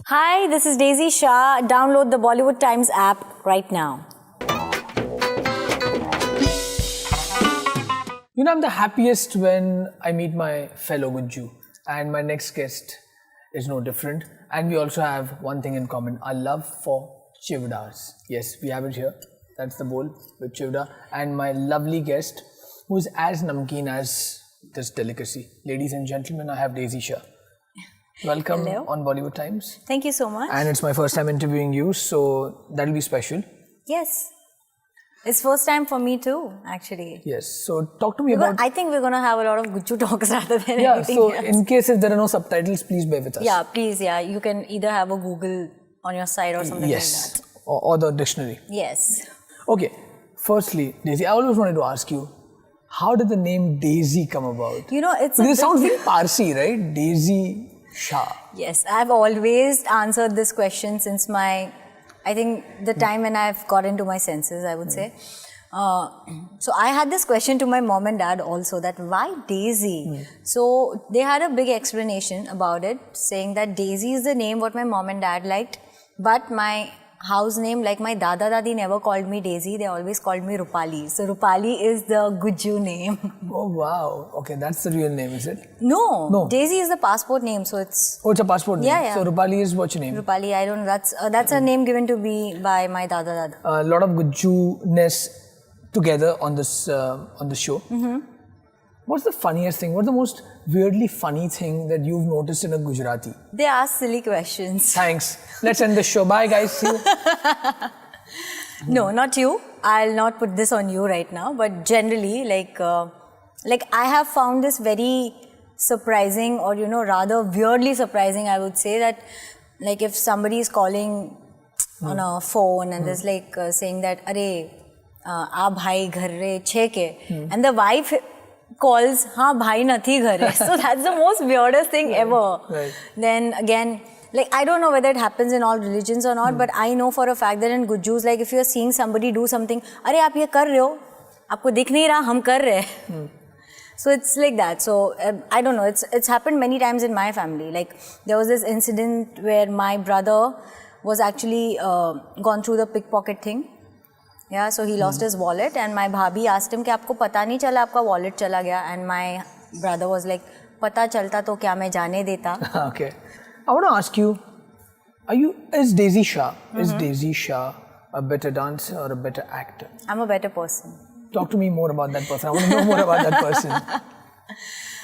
Hi, this is Daisy Shah. Download the Bollywood Times app right now. You know, I'm the happiest when I meet my fellow Guju, and my next guest is no different. And we also have one thing in common, our love for chivdas. Yes, we have it here. That's the bowl with chivda. And my lovely guest, who's as namkeen as this delicacy. Ladies and gentlemen, I have Daisy Shah. Welcome Hello. on Bollywood Times. Thank you so much. And it's my first time interviewing you, so that'll be special. Yes. It's first time for me too, actually. Yes, so talk to me about... I think we're going to have a lot of Guju talks rather than Yeah, anything so else. in case if there are no subtitles, please bear with us. Yeah, please, yeah. You can either have a Google on your side or something like that. Or the dictionary. Yes. Okay, firstly, Daisy, I always wanted to ask you, how did the name Daisy come about? You know, it's Because it sounds very Parsi, right? Daisy Shah. Yes, I've always answered this question since I think the time when I've got into my senses, I would say. So I had this question to my mom and dad also, that why Daisy? So they had a big explanation about it, saying that Daisy is the name what my mom and dad liked, but my house name, like my dada dadi never called me Daisy, they always called me Rupali. So Rupali is the Guju name. Oh wow, okay, that's the real name, is it? No, Daisy is the passport name, so it's... Oh, it's a passport name. Yeah. So Rupali is what's your name? Rupali, I don't, that's a name given to me by my dada dada. A lot of Guju-ness together on this show. What's the funniest thing? What's the most weirdly funny thing that you've noticed in a Gujarati? They ask silly questions. Thanks. Let's end the show. Bye guys. See you. No, not you. I'll not put this on you right now. But generally, like I have found this very surprising, or rather weirdly surprising, I would say, that like if somebody is calling on a phone and there's like saying that, "Arey, aa bhai ghar re chhe ke," and the wife calls, "Ha bhai nathi ghar re." So that's the most weirdest thing ever. Right. Then again, like I don't know whether it happens in all religions or not, but I know for a fact that in Gujus, like if you're seeing somebody do something, "Arey aap ye kar rahe ho? Aapko dikh nahi raha, hum kar rahe hain." So it's like that. So I don't know. It's happened many times in my family. Like there was this incident where my brother was actually gone through the pickpocket thing. Yeah, so he lost his wallet, and my bhabhi asked him कि आपको पता नहीं चला आपका wallet चला गया, and my brother was like, पता चलता तो क्या मैं जाने देता. Okay. I want to ask you, is Daisy Shah a better dancer or a better actor? I'm a better person. Talk to me more about that person. I want to know more about that person.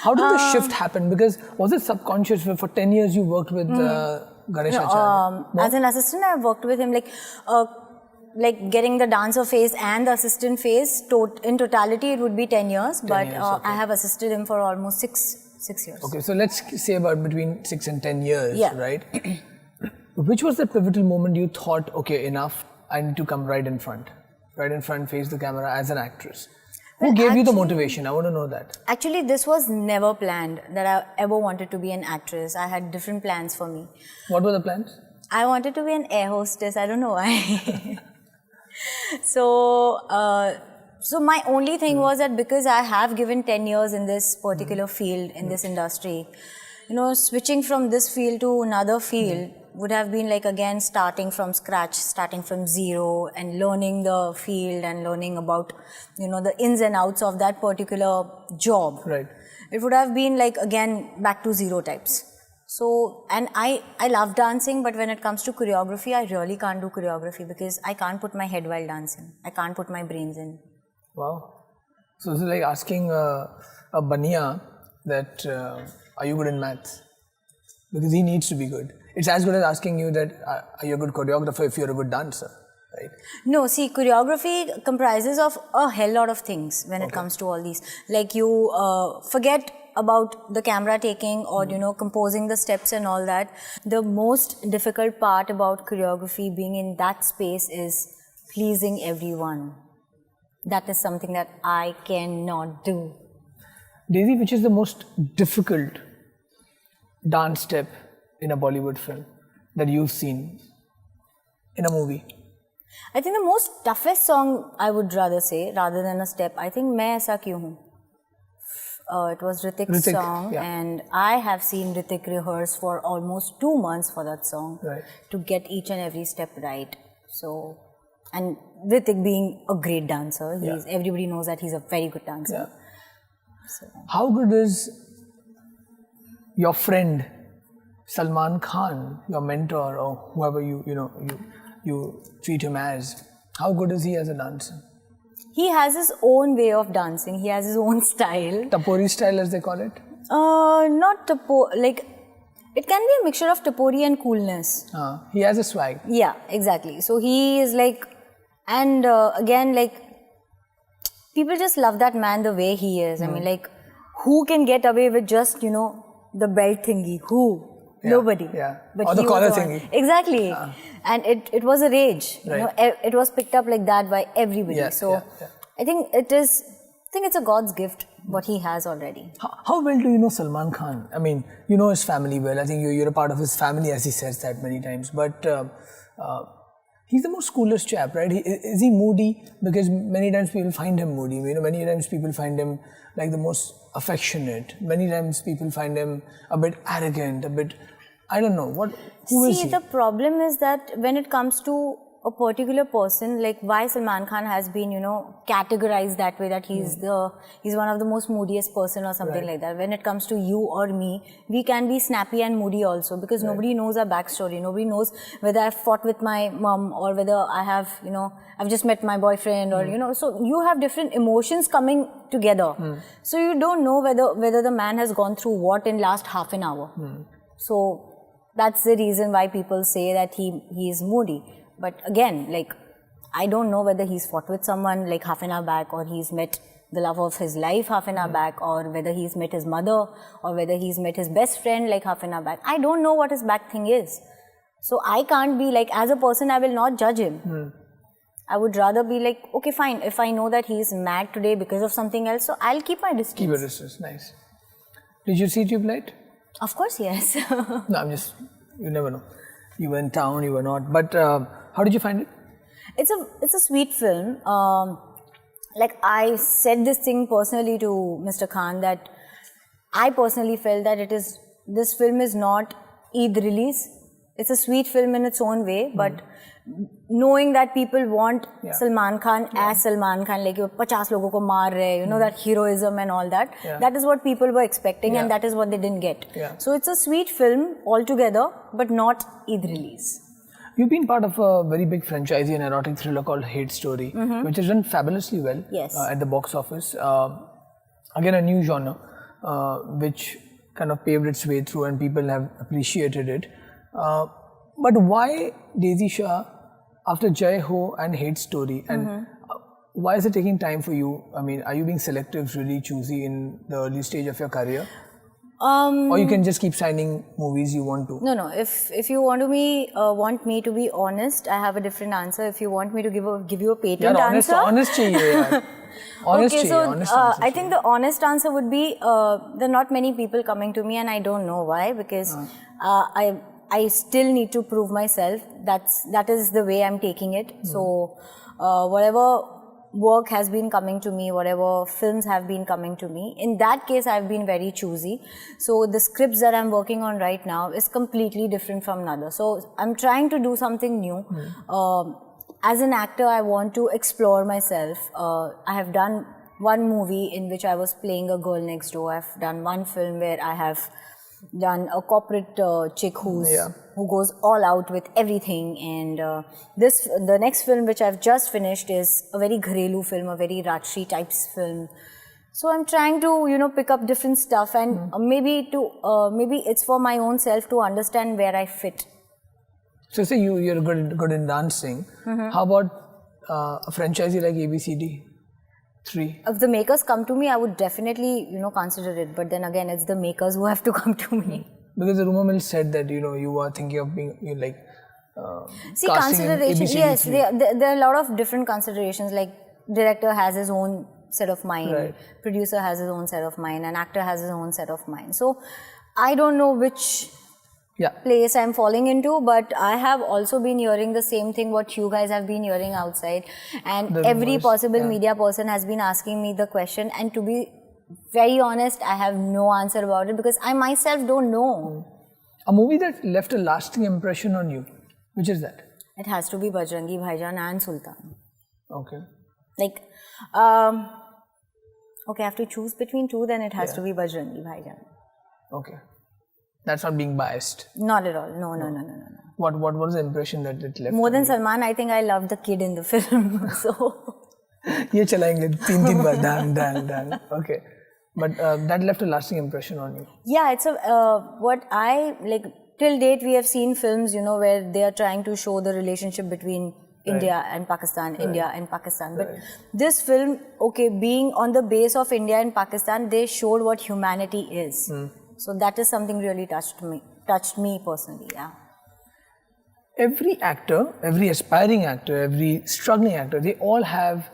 How did the shift happen? Because was it subconscious? For 10 years you worked with Ganesh Acharya. As an assistant, I've worked with him like getting the dancer phase and the assistant phase. In totality, it would be 10 years. 10 years, okay. I have assisted him for almost six years. Okay, so let's say about between 6 and 10 years, yeah. Right? Which was the pivotal moment you thought, okay, enough, I need to come right in front, face the camera as an actress? Who gave you the motivation? I want to know that. Actually, this was never planned that I ever wanted to be an actress. I had different plans for me. What were the plans? I wanted to be an air hostess. I don't know why. So my only thing was that because I have given 10 years in this particular field, in this industry, switching from this field to another field would have been like, again, starting from scratch, starting from zero and learning the field and learning about, the ins and outs of that particular job. Right. It would have been like, again, back to zero types. So, and I love dancing, but when it comes to choreography, I really can't do choreography because I can't put my head while dancing. I can't put my brains in. Wow. So it's like asking a Baniya that, are you good in maths? Because he needs to be good. It's as good as asking you that, are you a good choreographer if you're a good dancer, right? No, see, choreography comprises of a hell lot of things when it comes to all these. Like you forget about the camera taking or, composing the steps and all that. The most difficult part about choreography being in that space is pleasing everyone. That is something that I cannot do. Daisy, which is the most difficult dance step in a Bollywood film that you've seen in a movie? I think the most toughest song, I would rather say, rather than a step, I think Main Aisa Kyun Hoon. It was Ritik's song, yeah. and I have seen Ritik rehearse for almost 2 months for that song to get each and every step right. So, and Ritik being a great dancer, everybody knows that he's a very good dancer. Yeah. So. How good is your friend Salman Khan, your mentor, or whoever you treat him as? How good is he as a dancer? He has his own way of dancing. He has his own style. Tapori style, as they call it? Not tapori. Like, it can be a mixture of tapori and coolness. He has a swag. Yeah, exactly. So he is like, and again, like, people just love that man the way he is. I mean, like, who can get away with just, the belt thingy? Who? Yeah, Nobody. Yeah. But or the collar thingy. Exactly. And it was a rage. Right. It was picked up like that by everybody. I think it's a God's gift, what he has already. How well do you know Salman Khan? I mean, you know his family well. I think you're a part of his family, as he says that many times. But he's the most coolest chap, right? Is he moody? Because many times people find him moody. Many times people find him like the most affectionate. Many times people find him a bit arrogant, a bit, I don't know. Who is he? See, the problem is that when it comes to a particular person, like why Salman Khan has been, categorized that way, that he's one of the most moodiest person or something like that. When it comes to you or me, we can be snappy and moody also, because nobody knows our backstory. Nobody knows whether I've fought with my mom, or whether I have, I've just met my boyfriend, or, so you have different emotions coming together. So you don't know whether the man has gone through what in last half an hour. So that's the reason why people say that he is moody. But again, like, I don't know whether he's fought with someone like half an hour back, or he's met the love of his life half an hour back, or whether he's met his mother, or whether he's met his best friend like half an hour back. I don't know what his back thing is. So I can't be like, as a person, I will not judge him. I would rather be like, okay, fine. If I know that he's mad today because of something else, so I'll keep my distance. Keep your distance, nice. Did you see Tube Light? Of course, yes. No, you never know. You were in town, you were not. But how did you find it? It's a sweet film. Like, I said this thing personally to Mr. Khan, that I personally felt that this film is not Eid release. It's a sweet film in its own way, but knowing that people want Salman Khan as Salman Khan, like 50 logo ko maar rahe, that heroism and all that, that is what people were expecting, and that is what they didn't get. So it's a sweet film altogether, but not Eid release. You've been part of a very big franchisee and erotic thriller called Hate Story, which has done fabulously well at the box office. Again, a new genre, which kind of paved its way through, and people have appreciated it. But why Daisy Shah after Jai Ho and Hate Story? And why is it taking time for you? I mean, are you being selective, really choosy in the early stage of your career? Or you can just keep signing movies you want to? No. If you want me to be honest, I have a different answer. If you want me to give you a patent answer, honest chahiye. Honest okay, so honest I think the honest answer would be there are not many people coming to me, and I don't know why, because I still need to prove myself. That is the way I'm taking it. So whatever work has been coming to me, whatever films have been coming to me, in that case I've been very choosy. So the scripts that I'm working on right now is completely different from another. So I'm trying to do something new. As an actor, I want to explore myself. I have done one movie in which I was playing a girl next door. I've done one film where I have done a corporate chick who goes all out with everything, and the next film which I've just finished is a very gharelu film, a very Rajshri types film. So I'm trying to pick up different stuff, and maybe it's for my own self to understand where I fit. So say you're good in dancing. How about a franchisee like ABCD? 3. If the makers come to me, I would definitely, consider it. But then again, it's the makers who have to come to me. Because the rumor mill said that, you are thinking of being, see, casting consideration, in yes, there are a lot of different considerations. Like, director has his own set of mind, producer has his own set of mind, and actor has his own set of mind. So, I don't know which place I'm falling into, but I have also been hearing the same thing what you guys have been hearing outside, and every possible media person has been asking me the question. And to be very honest, I have no answer about it because I myself don't know. A movie that left a lasting impression on you, which is that? It has to be Bajrangi Bhaijaan and Sultan. Okay. Like, okay, I have to choose between two, then it has to be Bajrangi Bhaijaan. Okay. That's not being biased. Not at all. No. What was the impression that it left? More than Salman, I think I loved the kid in the film. So. ये चलाएंगे तीन बार dan. Okay. But that left a lasting impression on you. Yeah, it's what I like. Till date, we have seen films, where they are trying to show the relationship between India and Pakistan, India and Pakistan. But this film, okay, being on the base of India and Pakistan, they showed what humanity is. So that is something really touched me personally. Yeah. Every actor, every aspiring actor, every struggling actor, they all have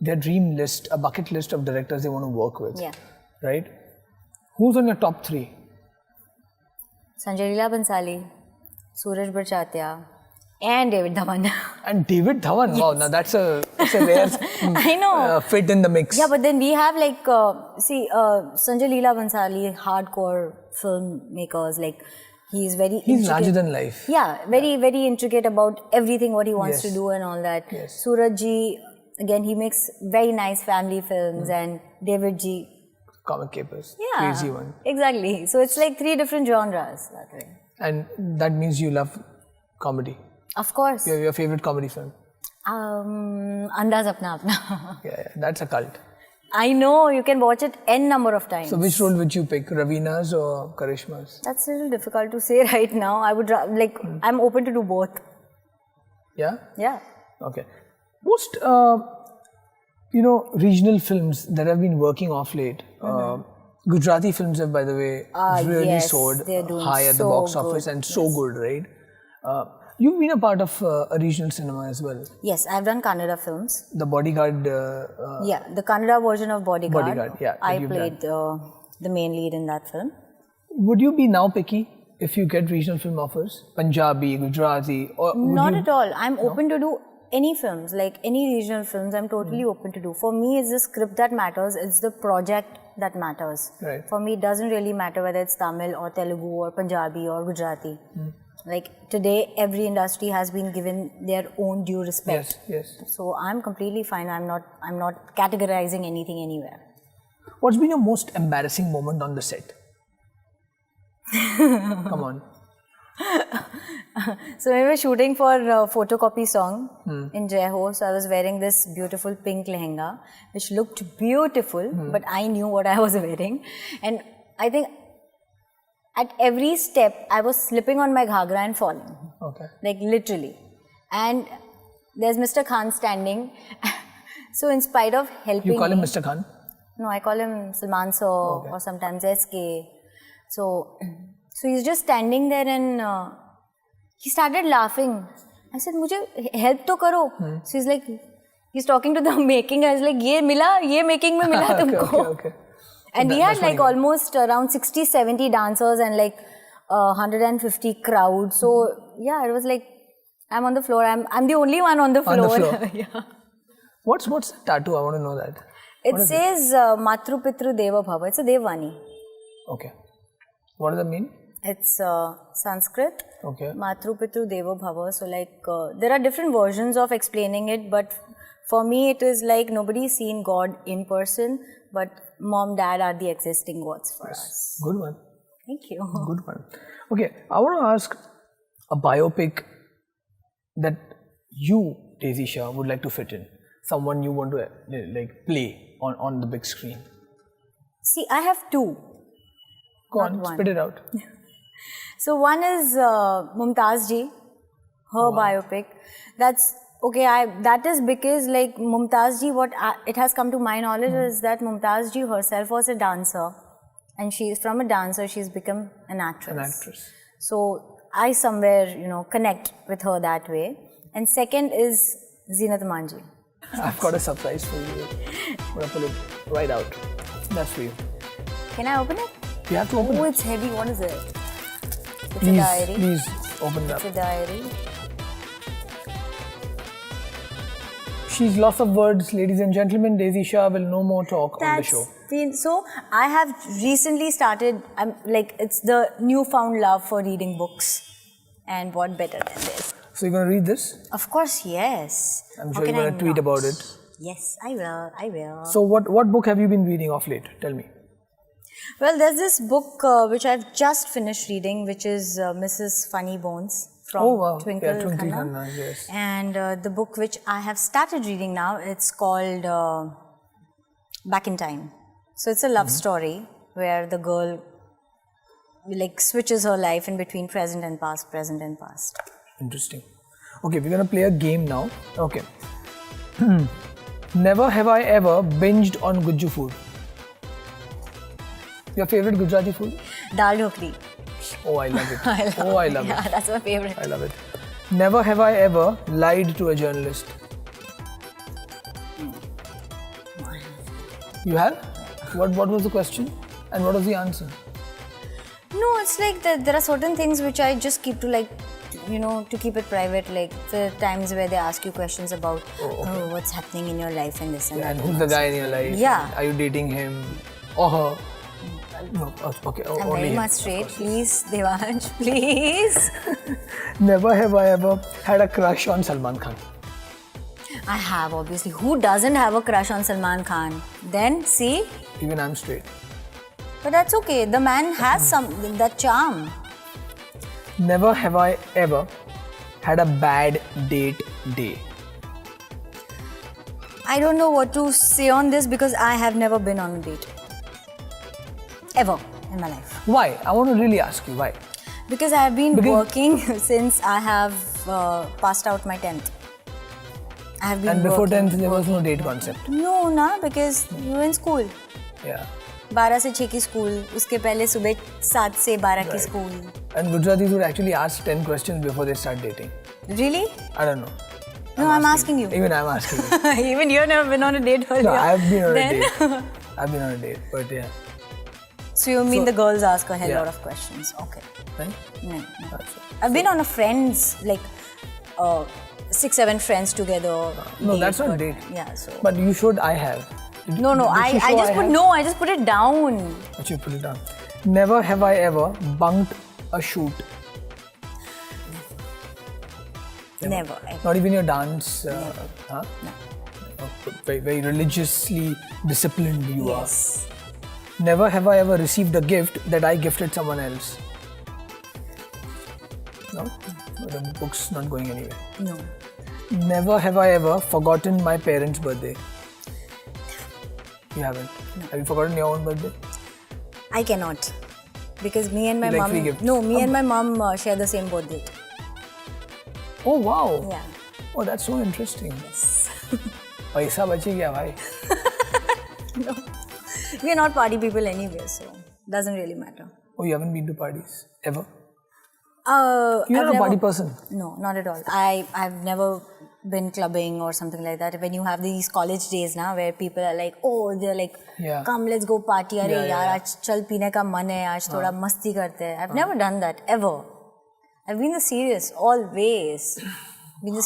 their dream list, a bucket list of directors they want to work with. Yeah. Right? Who's on your top 3? Sanjay Leela Bhansali, Suraj Barchatia, and David Dhawan. And David Dhawan? Yes. Wow, now that's a rare I know. Fit in the mix. Yeah, but then we have Sanjay Leela Bhansali, hardcore filmmakers, he's larger than life. Yeah, very, very intricate about everything, what he wants to do and all that. Yes. Suraj ji, again, he makes very nice family films, and David ji. Comic capers. Yeah. Crazy one. Exactly. So it's 3 different genres that way. And that means you love comedy. Of course. Your favorite comedy film? Andaz Apna Apna. Yeah, that's a cult. I know, you can watch it n number of times. So which role would you pick, Raveena's or Karishma's? That's a little difficult to say right now. I would I'm open to do both. Yeah? Yeah. Okay. Most, regional films that have been working off late. Gujarati films have, by the way, really soared high at the box office and so good, right? You've been a part of a regional cinema as well. Yes, I've done Kannada films. The Bodyguard. The Kannada version of Bodyguard. Yeah. I played the main lead in that film. Would you be now picky if you get regional film offers? Punjabi, Gujarati? Or Not at all. I'm open to do any films, any regional films, I'm totally open to do. For me, it's the script that matters, it's the project that matters. Right. For me, it doesn't really matter whether it's Tamil or Telugu or Punjabi or Gujarati. Today, every industry has been given their own due respect. Yes. So I'm completely fine. I'm not categorizing anything anywhere. What's been your most embarrassing moment on the set? Come on. So we were shooting for a photocopy song in Jai Ho. So I was wearing this beautiful pink lehenga, which looked beautiful, but I knew what I was wearing. And I think at every step, I was slipping on my ghagra and falling. Okay. Literally. And there's Mr. Khan standing. So in spite of helping You call him Mr. Khan? No, I call him Salman Sir or sometimes SK. So he's just standing there and he started laughing. I said, "Mujhe help to karo." So he's talking to the making. I was like, ye making mein mila tumko. Okay. And we had almost around 60-70 dancers and 150 crowd. So yeah, it was I'm on the floor. I'm the only one on the floor. On the floor. Yeah. What's the tattoo? I want to know that. It says Matru Pitru Deva Bhava. It's a Devvani. Okay. What does that mean? It's Sanskrit. Okay. Matru Pitru Deva Bhava. So there are different versions of explaining it, but for me it is nobody's seen God in person, but mom, dad are the existing gods for us. Good one. Thank you. Good one. Okay, I want to ask a biopic that you, Daisy Shah, would like to fit in. Someone you want to play on the big screen. See, I have two. Go on, spit it out. So one is Mumtaz ji, her biopic. That's okay. That is because Mumtaz ji, it has come to my knowledge is that Mumtaz ji herself was a dancer, and from a dancer she's become an actress. So I somewhere connect with her that way. And second is Zeenat Aman ji. I've got a surprise for you. I'm gonna pull it right out. That's for you. Can I open it? You have to open it. Oh, it's heavy. What is it? It's a diary. Please open it up. It's a diary. She's lots of words, ladies and gentlemen. Daisy Shah will no more talk on the show. So I have recently started, it's the newfound love for reading books. And what better than this? So you're going to read this? Of course, yes. I'm sure you're going to tweet about it. Yes, I will. So what book have you been reading of late? Tell me. Well, there's this book which I've just finished reading, which is Mrs. Funny Bones from Twinkle Khanna. Yes. And the book which I have started reading now, it's called Back in Time. So it's a love story where the girl switches her life in between present and past. Interesting. Okay, we're going to play a game now. Okay. Never have I ever binged on Gujju food. Your favorite Gujarati food? Dal dhokli. Oh, I love it. I love it. Yeah, that's my favorite. I love it. Never have I ever lied to a journalist. You have? What was the question? And what was the answer? No, it's like there are certain things which I just keep to to keep it private. Like the times where they ask you questions about what's happening in your life and this and that. And who's the guy in your life? Yeah. Are you dating him or her? No, okay. I'm very much straight. Please, Devansh, please. Never have I ever had a crush on Salman Khan. I have, obviously. Who doesn't have a crush on Salman Khan? Then, see? Even I'm straight. But that's okay. The man has that charm. Never have I ever had a bad date day. I don't know what to say on this because I have never been on a date. Ever in my life. Why? I want to really ask you why. Because I have been working since I have passed out my 10th. I have been and before working, 10th there was no date concept. No, because you were in school. Yeah. 12 से 6 की school, उसके पहले सुबह 7 से 12 की school. And Gujaratis would actually ask 10 questions before they start dating. Really? I don't know. No, I'm asking you. Even I'm asking you. Even you've never been on a date earlier. No, I've been on a date. I've been on a date, but yeah. So you mean the girls ask a hell lot of questions? Okay. Right? No. I've been on a friends, 6-7 friends together. No, that's not a date. Yeah, so. But you should. I have. I just put it down. But you put it down. Never have I ever bunked a shoot. Never. Ever. Not even your dance. Huh? No. Very, very religiously disciplined you are. Yes. Never have I ever received a gift that I gifted someone else. No? The book's not going anywhere. No. Never have I ever forgotten my parents' birthday. You haven't? No. Have you forgotten your own birthday? I cannot. Because me and my you mom... free gifts? and my mom share the same birthday. Oh, wow. Yeah. Oh, that's so interesting. Yes. Paisa bache kya, bhai? No. We are not party people anyway, so doesn't really matter. Oh, you haven't been to parties? Ever? You're not a party person? No, not at all. I've never been clubbing or something like that. When you have these college days now where people are like, come, let's go party. Arey yaar, aaj chal peene ka man hai, aaj thoda masti karte hai. I've never done that, ever. I've been the serious, always.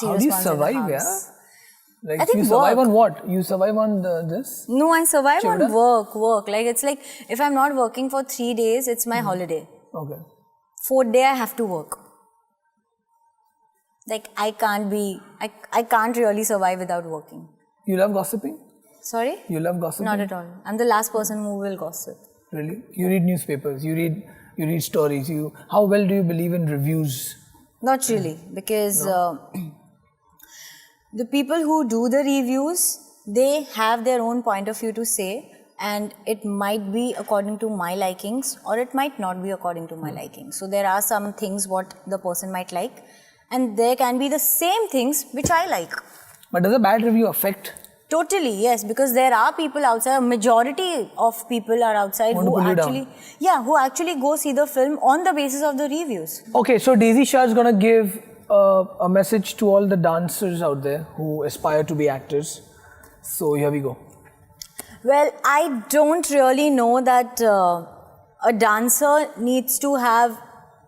How do you survive, yeah? I think you survive on what? You survive on this? No, I survive on work. It's like, if I'm not working for 3 days, it's my holiday. Okay. 4th day, I have to work. I can't really survive without working. You love gossiping? Sorry? You love gossiping? Not at all. I'm the last person who will gossip. Really? You read newspapers, you read stories. How well do you believe in reviews? Not really, because the people who do the reviews, they have their own point of view to say, and it might be according to my likings or it might not be according to my likings. So there are some things what the person might like, and there can be the same things which I like. But does a bad review affect? Totally, yes, because there are people outside, a majority of people are outside who actually go see the film on the basis of the reviews. Okay, so Daisy Shah is going to give a message to all the dancers out there who aspire to be actors. So here we go. Well, I don't really know that a dancer needs to have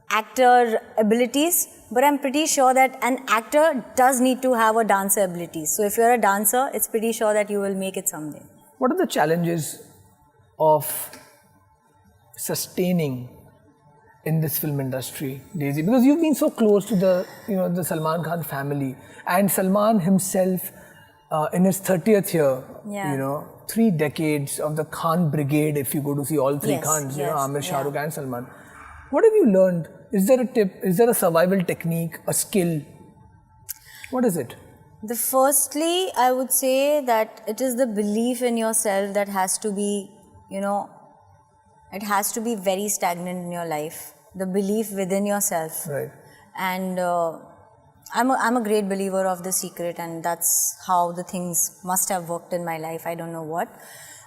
actor abilities, but I'm pretty sure that an actor does need to have a dancer abilities. So if you're a dancer, it's pretty sure that you will make it someday. What are the challenges of sustaining in this film industry, Daisy? Because you've been so close to the Salman Khan family, and Salman himself, in his 30th year, 3 decades of the Khan Brigade. If you go to see all three Khans, Amir, Shah Rukh, and Salman, what have you learned? Is there a tip? Is there a survival technique, a skill? What is it? Firstly, I would say that it is the belief in yourself that has to be, it has to be very stagnant in your life. The belief within yourself. Right. And I'm a great believer of The Secret, and that's how the things must have worked in my life. I don't know what.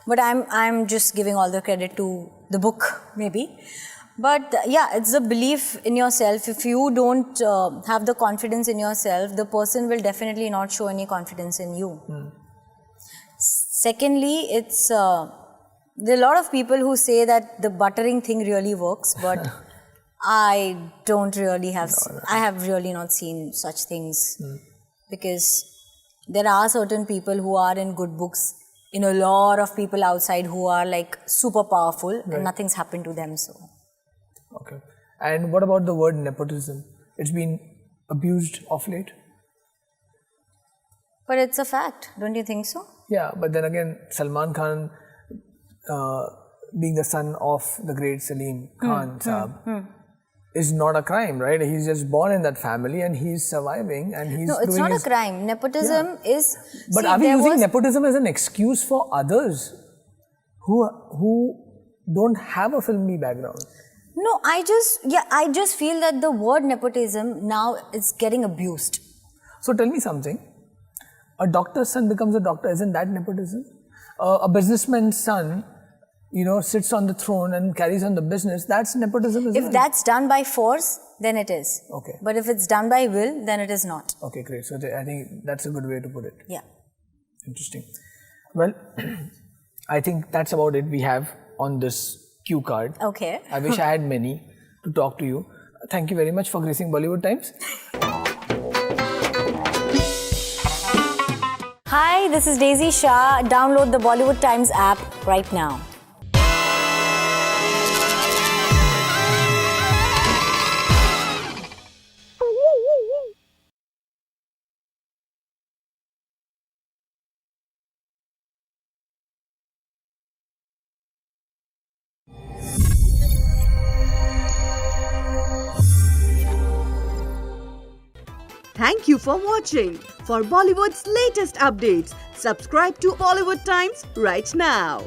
But I'm just giving all the credit to the book, maybe. But it's the belief in yourself. If you don't have the confidence in yourself, the person will definitely not show any confidence in you. Secondly, it's there are a lot of people who say that the buttering thing really works, but I don't really have. I have really not seen such things because there are certain people who are in good books, a lot of people outside who are like super powerful, and nothing's happened to them. So. Okay. And what about the word nepotism? It's been abused of late. But it's a fact, don't you think so? Yeah, but then again, Salman Khan, being the son of the great Salim Khan Saab, is not a crime, right? He's just born in that family and he's surviving and he's No, it's not a crime. Nepotism is... But are we using nepotism as an excuse for others who don't have a filmy background? No, I just feel that the word nepotism now is getting abused. So tell me something. A doctor's son becomes a doctor, isn't that nepotism? A businessman's son, sits on the throne and carries on the business, that's nepotism, isn't it? If that's done by force, then it is. Okay. But if it's done by will, then it is not. Okay, great. So I think that's a good way to put it. Yeah. Interesting. Well, I think that's about it we have on this cue card. Okay. I wish I had many to talk to you. Thank you very much for gracing Bollywood Times. Hi, this is Daisy Shah. Download the Bollywood Times app right now. Thank you for watching. For Bollywood's latest updates, subscribe to Bollywood Times right now.